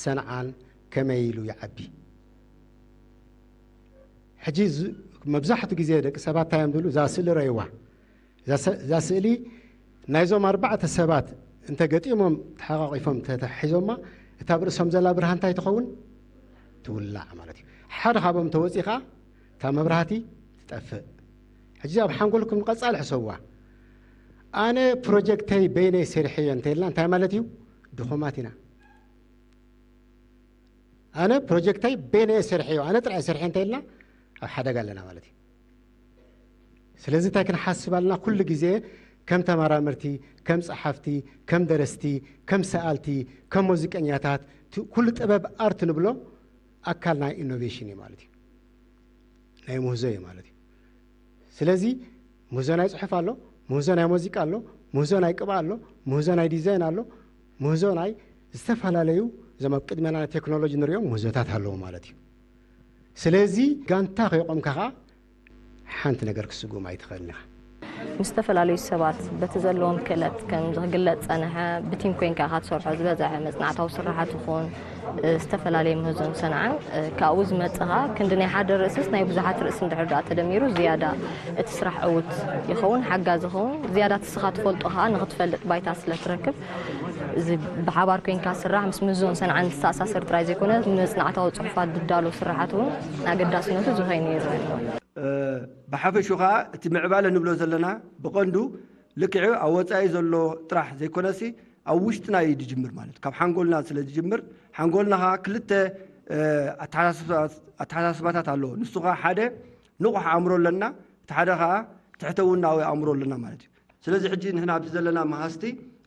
Speaker 10: ሰንዓን ከመይ ኢሉ ይዓቢ ሕጂ መብዛሕትኡ ግዜ ደቂ ሰባት እንታይ ዝብሉ እዛ ስእሊ ረእይዋ እዛ ስእሊ ናይዞም 4 ሰባት እንተገጢሞም ተሓቋቂፎም ተታሒዞማ እታ ብርእሶም ዘላ ብርሃን እንታይ ትኸውን ትውላዕ ማለት እዩ ሓደ ካብኦም ተወፂኻ እታ መብራህቲ ትጠፍእ ሕጂ ኣብ ሓንጎልኩም ንቐጻሊ ሕሰብዋ ኣነ ፕሮጀክተይ በይነይ ሰሪሐዮ እንተኢልና እንታይ ማለት እዩ ድኹማት ኢና ኣነ ፕሮጀክተይ በይነይ ሰሪሐዮ ኣነ ጥራይ ሰሪሐ እንተኢልና ኣብ ሓደጋ ኣለና ማለት እዩ ስለዚ እንታይ ክንሓስብ ኣለና ኩሉ ግዜ ከም ተመራመርቲ ከም ጸሓፍቲ ከም ደረስቲ ከም ሰኣልቲ ከም ሙዚቀኛታት ኩሉ ጥበብ ኣርት ንብሎ ኣካል ናይ ኢኖቬሽን እዩ ማለት እዩ ናይ ምህዞ እዩ ማለት እዩ ስለዚ ምህዞ ናይ ጽሑፍ ኣሎ ምህዞ ናይ ሙዚቃ ኣሎ ምህዞ ናይ ቅባ ኣሎ ምህዞ ናይ ዲዛይን ኣሎ ምህዞ ናይ ዝተፈላለዩ እዞም ኣብ ቅድሜና ናይ ቴክኖሎጂ ንሪኦም ምህዞታት ኣለዎ ማለት እዩ ስለዚ ጋንታ ከይቆምካ ከዓ ሓንቲ ነገር ክስጉም ኣይትኽእልን ኢኻ
Speaker 7: ምስ ዝተፈላለዩ ሰባት በቲ ዘለዎም ክእለት ከም ዝግለጽ ፀንሐ ብቲም ኮንካ ክትሰርሖ ዝበዝሐ መጽናዕታዊ ስራሓት ይኹን ዝተፈላለዩ ምህዞን ሰንዓን ካብኡ ዝመፅኻ ክንዲ ናይ ሓደ ርእስስ ናይ ብዙሓት ርእሲ እንድሕር ዳኣ ተደሚሩ ዝያዳ እቲ ስራሕ ዕውት ይኸውን ሓጋዝ ይኸውን ዝያዳ ትስኻ ትፈልጦ ከዓ ንኽትፈልጥ ባይታ ስለ ትረክብ እዚ ብሓባር ኮንካ ስራሕ ምስ ምህዞን ሰንዓን ዝተኣሳሰር ጥራይ ዘይኮነ መጽናዕታዊ ፅሑፋት ዝዳሎ ስራሓት እውን ኣገዳስነቱ ዝኸይኑ ይረአ ኣሎ
Speaker 9: ብሓፈሹ ከዓ እቲ ምዕባለ ንብሎ ዘለና ብቐንዱ ልክዑ ኣብ ወፃኢ ዘሎ ጥራሕ ዘይኮነሲ ኣብ ውሽጥና እዩ ዝጅምር ማለት ካብ ሓንጎልና ስለ ዝጅምር ሓንጎልና ከዓ ክልተ ኣተሓሳስባታት ኣለዎ ንሱ ከዓ ሓደ ንቑሕ ኣእምሮ ኣለና እቲ ሓደ ከዓ ትሕተውናዊ ኣእምሮ ኣለና ማለት እዩ ስለዚ ሕጂ ንሕና ኣብዚ ዘለና መሃስቲ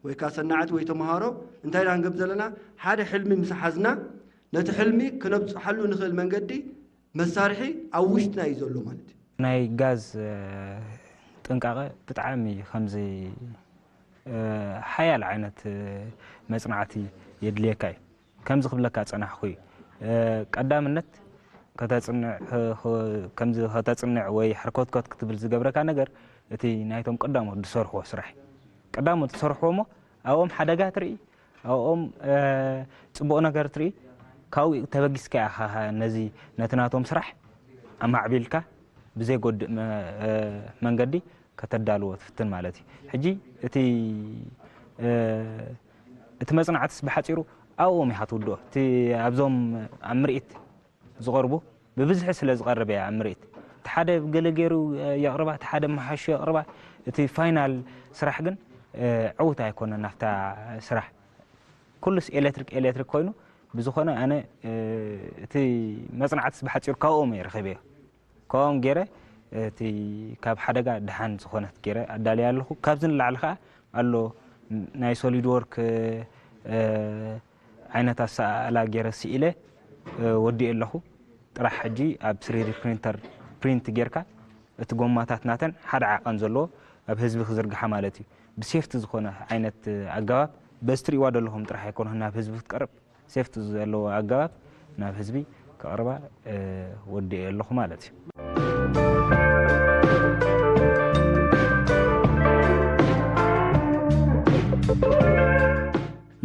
Speaker 9: ወይ ከዓ ሰናዕቲ ወይ ተምሃሮ እንታይ ኢና ክንገብር ዘለና ሓደ ሕልሚ ምስ ሓዝና ነቲ ሕልሚ ክነብፅሓሉ ንኽእል መንገዲ መሳርሒ ኣብ ውሽጥና እዩ ዘሎ ማለት እዩ
Speaker 5: ናይ ጋዝ ጥንቃቐ ብጣዕሚ ከምዚ ሓያል ዓይነት መጽናዕቲ የድልየካ እዩ ከምዚ ክብለካ ፀናሕኩ እዩ ቀዳምነት ከምዚ ከተፅንዕ ወይ ሕርኮትኮት ክትብል ዝገብረካ ነገር እቲ ናይቶም ቀዳሞት ዝሰርሕዎ ስራሕ ቀዳሞት ዝሰርሕዎ ሞ ኣብኦም ሓደጋ ትርኢ ኣብኦም ፅቡቕ ነገር ትርኢ ካብኡ ተበጊስካ ኢኻ ነዚ ነቲ ናቶም ስራሕ ኣማዕቢልካ ብዘይጎድእ መንገዲ ከተዳልዎ ትፍትን ማለት እዩ ሕጂ እቲ መጽናዕትስ ብሓፂሩ ኣብኦም ኢኻ ትውድኦ እቲ ኣብዞም ኣብ ምርኢት ዝቐርቡ ብብዝሒ ስለ ዝቐርበ እያ ኣብ ምርኢት እቲ ሓደ ገለገይሩ የቕርባ እቲ ሓደ መሓሾ የቕርባ እቲ ፋይናል ስራሕ ግን ዕውት ኣይኮነን ናፍታ ስራሕ ኩሉስ ኤሌክትሪክ ኮይኑ ብዝኾነ ኣነ እቲ መጽናዕትስ ብሓፂሩ ካብኦም እየ ረኺበዮ ካብኦም ገይረ እቲ ካብ ሓደጋ ድሓን ዝኾነት ገይረ ኣዳልያ ኣለኹ ካብዚ ንላዕሊ ከዓ ኣሎ ናይ ሶሊድ ወርክ ዓይነት ኣሰኣላ ገይረ ስኢለ ወዲእ ኣለኹ ጥራሕ ሕጂ ኣብ 3D ፕሪንተር ፕሪንት ጌርካ እቲ ጎማታት ናተን ሓደ ዓቐን ዘለዎ ኣብ ህዝቢ ክዝርግሓ ማለት እዩ ብሴፍቲ ዝኾነ ዓይነት ኣገባብ በዚ ትሪእዋ ዘለኹም ጥራሕ ኣይኮነ ናብ ህዝቢ ክትቀርብ ሴፍቲ ዘለዎ ኣገባብ ናብ ህዝቢ ከቕርባ ወዲእ ኣለኹ ማለት እዩ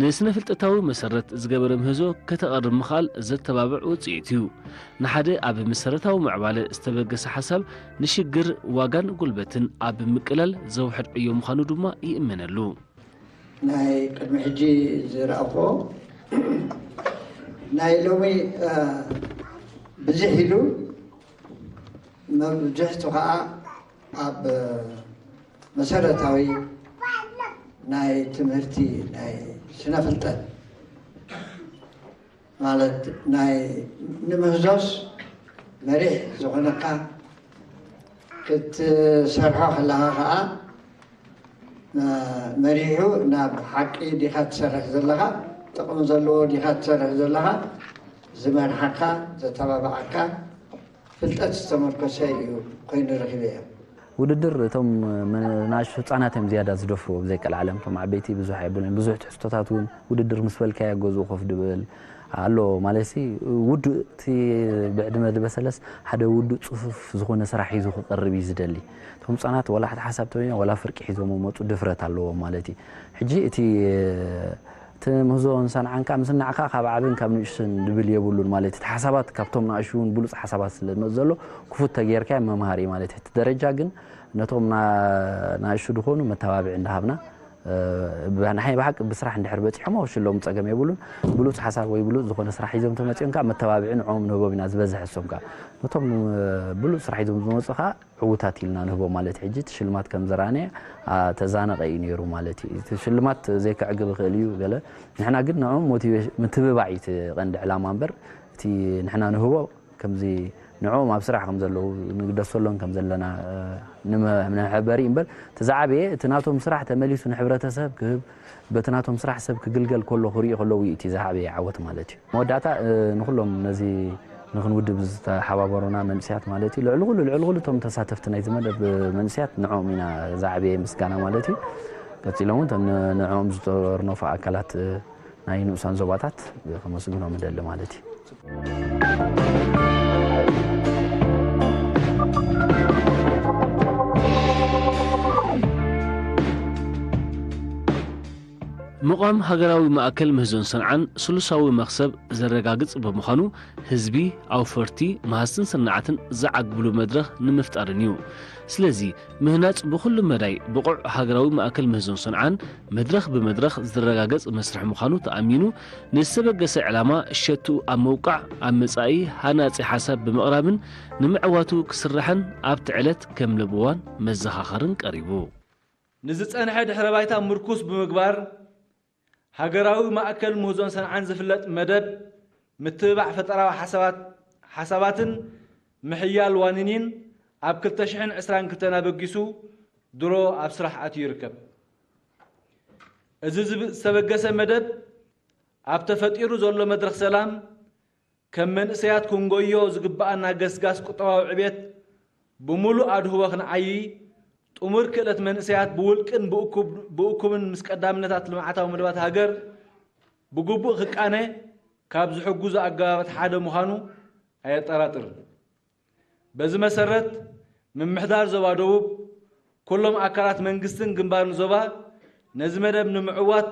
Speaker 2: ንስነ ፍልጠታዊ መሰረት ዝገበረ ምህዞ ከተቐርብ ምኻል ዘተባብዕ ውፅኢት እዩ ንሓደ ኣብ መሰረታዊ ምዕባለ ዝተበገሰ ሓሳብ ንሽግር ዋጋን ጉልበትን ኣብ ምቅላል ዘውሕድ ዕዮ ምዃኑ ድማ ይእመነሉ
Speaker 11: ናይ ቅድሚ ሕጂ ዝረአኾ ናይ ሎሚ بزحلو مبجحتو خا اب مسارتاوي ناي تمرتي ناي سنافلتن مالت ناي نمهزوس مريح زغنقا كنت سرحا خلاها خا مريحو ناب حقي ديخات سرح زلها تقوم زلو ديخات سرح زلها زمان حقا زتبابعكا فلتت استمركسي كوين رخيبيا
Speaker 3: ውድድር እቶም ናሽ ህፃናትም ዝያዳ ዝደፍሩ ብዘይ ቀል ዓለም ቶም ዓበይቲ ብዙሕ አይብሉን ብዙሕ ትሕዝቶታት እውን ውድድር ምስ በልካ ያገዙ ኮፍ ድብል አሎ ማለሲ ውድ እቲ ብዕድመ ዝበሰለስ ሓደ ውድ ጽፉፍ ዝኾነ ስራሕ ሒዙ ክቀርብ ይዝደሊ ቶም ህፃናት ወላ ሓደ ሓሳብ ተወይና ወላ ፍርቂ ሒዞም መጡ ድፍረት ኣለዎ ማለት ሕጂ እቲ تمهزون سان عنك مثل نعكا خبعبين كابنيشن دبل يبولون مالتي حسابات كابتوم ناشون بلوص حسابات لمزلو كفوت تغيير كاي ممهاري مالتي درجه ግን ነቶም ናይሹ ድኾኑ መተባብዕ እንደሃብና በናይ ባቅ በስራሕ እንድሕር በጽሖም ወሽሎም ጸገም ይብሉን ብሉጽ ሐሳብ ወይ ብሉጽ ዝኾነ ስራሕ ይዞም ተመጽንካ መተባብዕን ዖም ንህቦብና ዝበዝሕ ሶምካ ነቶም ብሉጽ ስራሕ ይዞም ዝመጽኻ ዕውታት ኢልና ንህቦ ማለት ሕጂ ሽልማት ከም ዘራኔ ተዛነቀይ ነይሩ ማለት ሽልማት ዘይከዕግብ ኸልዩ ገለ ንሕና ግን ንዖም ሞቲቬሽን ምትብባዒት ቀንዲ ዕላማ እንበር እቲ ንሕና ንህቦ ከምዚ نعوم أبصراحة كم زلوا نقدر صلون كم زلنا من حبارين بل تزعبي تناتهم صراحة تمليس ونحبرة سب كهب بتناتهم صراحة سب كجلجل كله خريق كله ويتي زعبي عوت مالتي مودعتا نخلهم نزي نخنود بز حوابرنا منسيات مالتي العلغل توم تساتفتنا إذا مد بمنسيات نعومنا زعبي مسكنا مالتي كتيلون نعوم زور نوفا أكلات ناين وسان زباتات خمس جنوم مدل مالتي مقام هجراوي مأكل مهزون صنعان سلساوي مخسب زرقاقص بمخانو حزبي أو فرتي مهستن صنعاتن زعق بلو مدرخ نمفتارنيو سلازي مهنات بكل مداي بقع هجراوي مأكل مهزون صنعان مدرخ بمدرخ زرقاقص مسرح مخانو تأمينو نسبقس علامة الشتو أموقع أمسائي هاناتي حساب بمقرابن نمعواتو كسرحن أبتعلت كم لبوان مزخاخرن قريبو
Speaker 2: نزت أنا حد حربايتا مركوس بمقبار هجراوي مأكل مهزون صنعان زفلت مدب متبع فترة حساباتن محيال وانينين أب كلتشحن عسران كلتنا بقيسو درو أبسرح أتي يركب إذا سبقس مدب أب تفتيرو زولو مدرخ سلام كم من سيات كونغويو زقبقنا قسقاس قطوا عبيت بمولو أدهو عي أمور كلت من سيات بولكن بوكوبن مسقدامنتات لمعتاو مدبات هاجر بقبو خقانه كابز حجوز أجابت حدا مخانو أي طراطر بز مسرت من محدار زوادوب كلهم أكلات منقستن جنبار زبا نزمر ابن معوات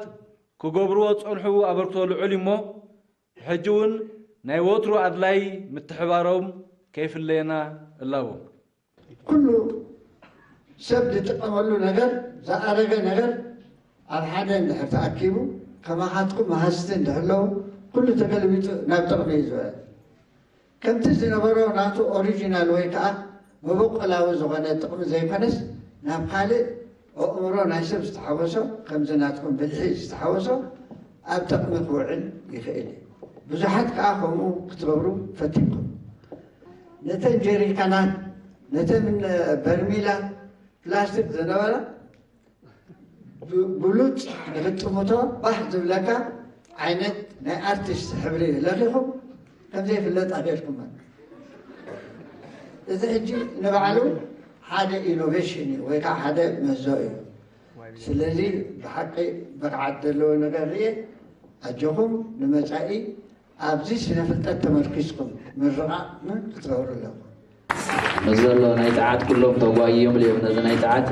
Speaker 2: كجبروت صنحو أبركتو العلمو حجون نيوترو أدلاي متحبارهم كيف اللينا الله
Speaker 11: كله سبد تقبلوا نجر زارجة نجر على حدا نحر تأكيبه كما حاتكم مهستن دهلو كل تكلميت نابطرق يزوال كم تزين برو ناتو أوريجينال ويكا مبوق لاو زغانة تقوم زي فنس ناب خالي أمرو نايسب استحوصو كم زناتكم بالحيج استحوصو أبتق مقوعين يخيلي بزحات كأخومو كتبرو فتيكم نتن جيريكانات نتن من برميلا بلاستيك زنوالا بلوت نفتموتو واحد لك عينت ناي ارتست حبري لغيهم كم زي في اللات عليكم إذا هجي نبعلو حدا إنوفيشني ويكا حدا مزوي سلازي بحقي بقعدلو نغريه أجوهم نمسائي أبزي سنفلتات تمركزكم من رقع من كتبورو لهم
Speaker 12: نزلوا نايتعات كلهم طوائيهم اليوم نزل نايتعات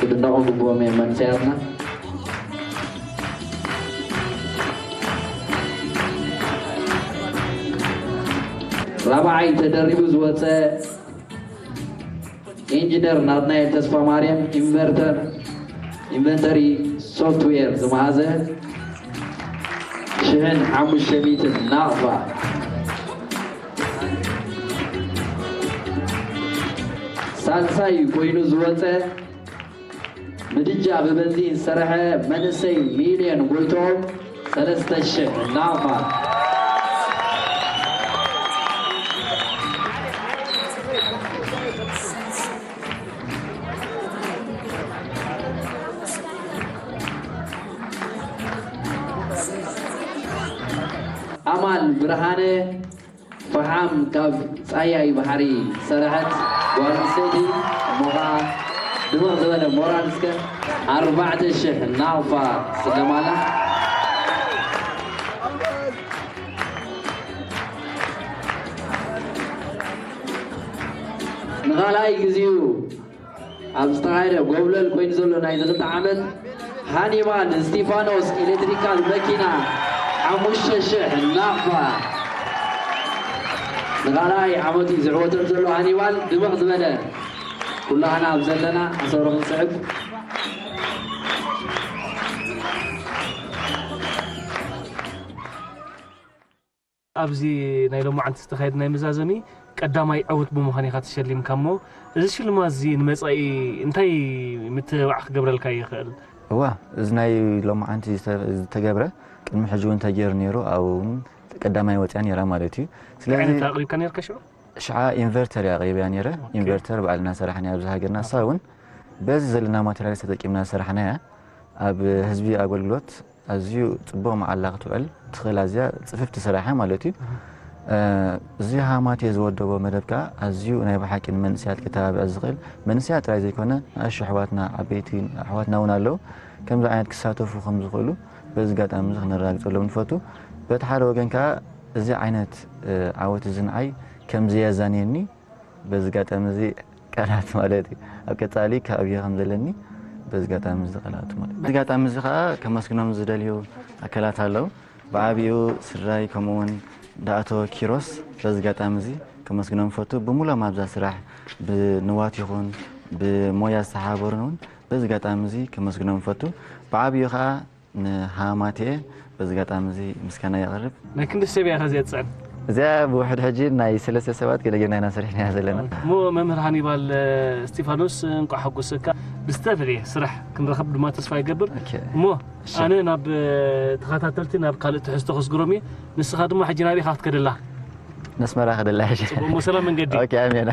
Speaker 12: كلنا قبوا من سيرنا رابعي تدريب زوجة إنجنير نادنا يتصفى مريم إنفنتري سوفت وير زمازة شهن عمو الشميت النافع ሳልሳይ ኮይኑ ዝወፀ ምድጃ ብበንዚን ዝሰርሐ መንእሰይ ሚልዮን ጎይቶም 3000 ናፋ አማል ብርሃነ ፈሓም ካብ ፃያይ ባሕሪ ሰረሐት ጓልሰዲ ሞራ ድምቕ ዝበለ ሞራል እስከ 4000 ናፋ ስለማላ ንኻልኣይ ግዚኡ ኣብ ዝተኻየደ ጎብለል ኮይኑ ዘሎ ናይ ዝኽልተ ዓመት ሃኒባል ስቲፋኖስ ኤሌክትሪካል መኪና 5000 ናፋ ንኻልኣይ ዓመት እዩ ዝዕወተሉ ዘሎ ሃኒባል ድምቕ ዝበለ ኩላህና ኣብ ዘለና ኣሰሮ ክንስዕብ
Speaker 2: ኣብዚ ናይ ሎማዓንቲ ዝተኻየደ ናይ መዛዘሚ ቀዳማይ ዓወት ብምዃን ኢኻ ተሸሊምካ እሞ እዚ ሽልማት እዚ ንመጻኢ እንታይ ምትብባዕ ክገብረልካ ይኽእል?
Speaker 6: እዋ እዚ ናይ ሎማዓንቲ ዝተገብረ ቅድሚ ሕጂ እውን ተገይሩ ነይሩ ኣብኡ ቀዳማይ ወፅያ ነይራ ማለት እዩ።
Speaker 2: ስለዚ ኣቕሪብካ ነርካ ሽዑ
Speaker 6: ሽዓ ኢንቨርተር ኣቕሪብያ ነይረ ኢንቨርተር ባዕልና ሰራሕና ኣብዚ ሃገርና እሳ እውን በዚ ዘለና ማቴሪያል ተጠቂምና ሰራሕና እያ ኣብ ህዝቢ ኣገልግሎት ኣዝዩ ፅቡቕ መዓላ ክትውዕል ትኽእል ኣዝያ ፅፍፍቲ ስራሓ ማለት እዩ። እዚ ሃማት ዝወደቦ መደብ ከዓ ኣዝዩ ናይ ብሓቂ ንመንእስያት ክተባብዕ ዝኽእል መንእስያት ጥራይ ዘይኮነ ንኣሽቱ ኣሕዋትና ዓበይቲ ኣሕዋትና እውን ኣለዉ ከምዚ ዓይነት ክሳተፉ ከም ዝኽእሉ በዚ ጋጣሚ እዚ ክነረጋግፀሎም ንፈቱ። በቲ ሓደ ወገን ከዓ እዚ ዓይነት ዓወት እዚ ንዓይ ከምዚ የዛንየኒ በዚ ጋጣሚ እዚ ቃላት ማለት እዩ ኣብ ቀፃሊ ካብየ ከም ዘለኒ በዚ ጋጣሚ እዚ ቃላት ማለት በዚ ጋጣሚ እዚ ከዓ ከመስግኖም ዝደልዩ ኣካላት ኣለዉ ብዓብዩ ስራይ ከምኡውን ዳእቶ ኪሮስ በዚ ጋጣሚ እዚ ከመስግኖም ፈቱ ብሙሎም ኣብዛ ስራሕ ብንዋት ይኹን ብሞያ ዝተሓበሩን እውን በዚ ጋጣሚ እዚ ከመስግኖም ፈቱ ብዓብዩ ከዓ ንሃማቴ በዚ ጋጣሚ እዚ ምስጋና የቕርብ።
Speaker 2: ናይ ክንዲ ሰብ እያ ከዚያ ትፅዕን
Speaker 6: እዚያ ብውሕድ ሕጂ ናይ 3 ሰባት ገለገልና ኢና ሰሪሕና እያ ዘለና
Speaker 2: እሞ መምህር ሃኒባል ስቲፋኖስ እንቋ ሓጎሰካ ብዝተፈለየ ስራሕ ክንረኸብ ድማ ተስፋ ይገብር እሞ ኣነ ናብ ተኸታተልቲ ናብ ካልእ ትሕዝቶ ከስግሮም እየ ንስኻ ድማ ሕጂ ናበይ ኢኻ ክትከደላ
Speaker 6: ነስመራ ክደላ ሕጂ
Speaker 2: ፅቡቕ ሰላም መንገዲ
Speaker 6: ኦኬ ኣሜን